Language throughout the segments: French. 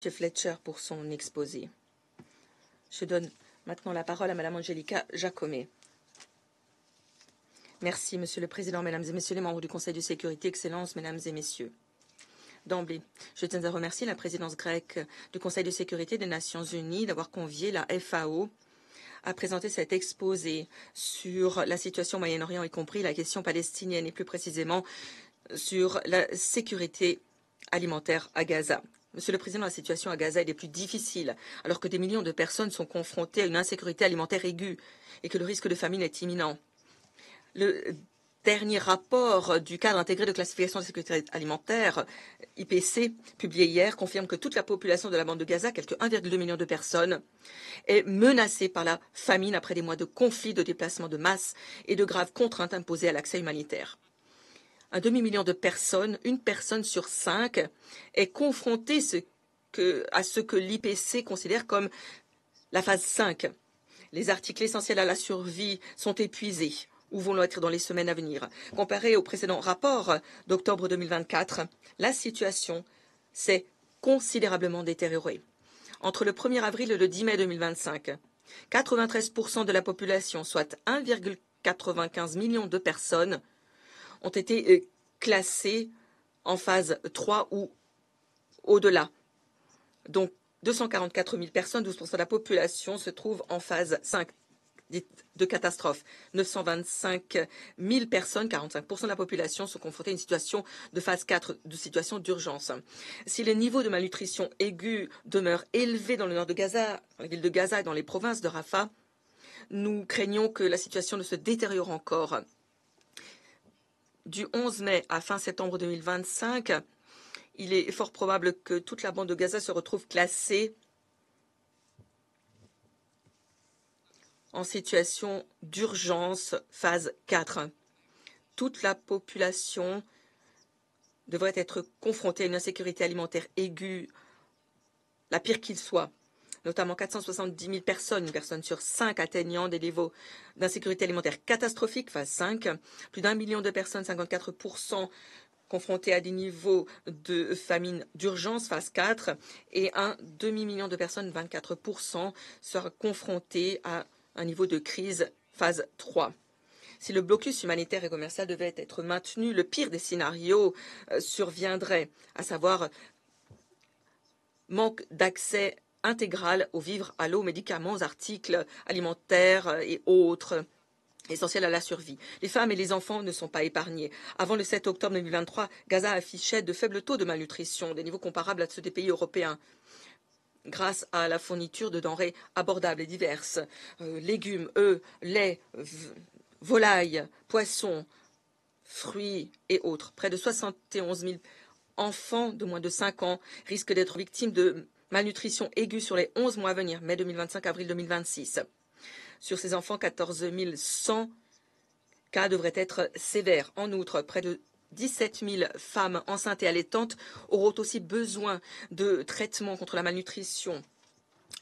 Fletcher pour son exposé. Je donne maintenant la parole à Madame Angelica Jacomet. Merci, Monsieur le Président, Mesdames et Messieurs les membres du Conseil de sécurité, Excellences, Mesdames et Messieurs. D'emblée, je tiens à remercier la présidence grecque du Conseil de sécurité des Nations Unies d'avoir convié la FAO à présenter cet exposé sur la situation au Moyen-Orient, y compris la question palestinienne et plus précisément sur la sécurité alimentaire à Gaza. Monsieur le Président, la situation à Gaza est des plus difficiles, alors que des millions de personnes sont confrontées à une insécurité alimentaire aiguë et que le risque de famine est imminent. Le dernier rapport du cadre intégré de classification de sécurité alimentaire, IPC, publié hier, confirme que toute la population de la bande de Gaza, quelque 1,2 million de personnes, est menacée par la famine après des mois de conflits, de déplacements de masse et de graves contraintes imposées à l'accès humanitaire. Un demi-million de personnes, une personne sur 5, est confrontée à ce que l'IPC considère comme la phase 5. Les articles essentiels à la survie sont épuisés ou vont l'être dans les semaines à venir. Comparé au précédent rapport d'octobre 2024, la situation s'est considérablement détériorée. Entre le 1er avril et le 10 mai 2025, 93% de la population, soit 1,95 million de personnes, ont été classées en phase 3 ou au-delà. Donc, 244 000 personnes, 12% de la population, se trouvent en phase 5 de catastrophe. 925 000 personnes, 45% de la population, sont confrontées à une situation de phase 4, de situation d'urgence. Si les niveaux de malnutrition aiguë demeurent élevés dans le nord de Gaza, dans la ville de Gaza et dans les provinces de Rafah, nous craignons que la situation ne se détériore encore. Du 11 mai à fin septembre 2025, il est fort probable que toute la bande de Gaza se retrouve classée en situation d'urgence phase 4. Toute la population devrait être confrontée à une insécurité alimentaire aiguë, la pire qu'il soit. Notamment 470 000 personnes, une personne sur 5 atteignant des niveaux d'insécurité alimentaire catastrophique, phase 5. Plus d'1 million de personnes, 54%, confrontées à des niveaux de famine d'urgence, phase 4. Et un demi-million de personnes, 24%, sera confrontées à un niveau de crise, phase 3. Si le blocus humanitaire et commercial devait être maintenu, le pire des scénarios surviendrait, à savoir manque d'accès intégral aux vivres, à l'eau, médicaments, aux articles alimentaires et autres essentiels à la survie. Les femmes et les enfants ne sont pas épargnés. Avant le 7 octobre 2023, Gaza affichait de faibles taux de malnutrition, des niveaux comparables à ceux des pays européens, grâce à la fourniture de denrées abordables et diverses, légumes, œufs, lait, volailles, poissons, fruits et autres. Près de 71 000 enfants de moins de 5 ans risquent d'être victimes de malnutrition aiguë sur les 11 mois à venir, mai 2025, avril 2026. Sur ces enfants, 14 100 cas devraient être sévères. En outre, près de 17 000 femmes enceintes et allaitantes auront aussi besoin de traitements contre la malnutrition.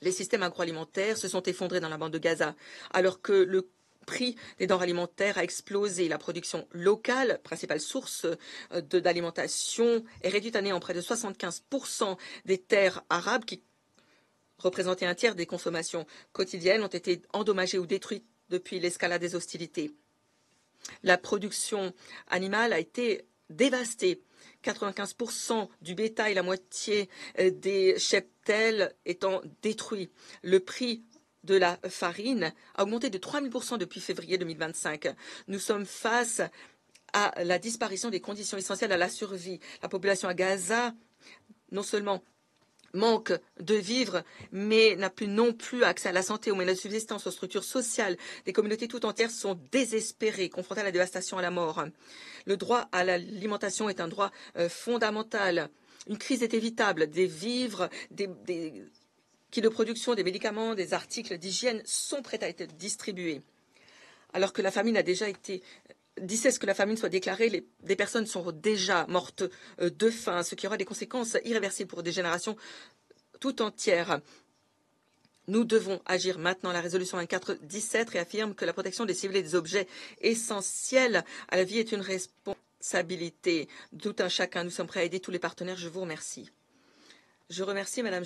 Les systèmes agroalimentaires se sont effondrés dans la bande de Gaza, alors que le prix des denrées alimentaires a explosé. La production locale, principale source d'alimentation, est réduite à néant. Près de 75% des terres arables, qui représentaient un tiers des consommations quotidiennes, ont été endommagées ou détruites depuis l'escalade des hostilités. La production animale a été dévastée. 95% du bétail, la moitié des cheptels étant détruits. Le prix de la farine a augmenté de 3 000% depuis février 2025. Nous sommes face à la disparition des conditions essentielles à la survie. La population à Gaza, non seulement manque de vivres, mais n'a plus non plus accès à la santé, aux moyens de subsistance, aux structures sociales. Les communautés tout entières sont désespérées, confrontées à la dévastation, à la mort. Le droit à l'alimentation est un droit fondamental. Une crise est évitable. Des vivres, des kits de production, des médicaments, des articles d'hygiène sont prêts à être distribués. Alors que la famine a déjà été d'ici à ce que la famine soit déclarée, des personnes sont déjà mortes de faim, ce qui aura des conséquences irréversibles pour des générations tout entières. Nous devons agir maintenant. La résolution 2417 réaffirme que la protection des civils et des objets essentiels à la vie est une responsabilité de tout un chacun. Nous sommes prêts à aider tous les partenaires. Je vous remercie. Je remercie Madame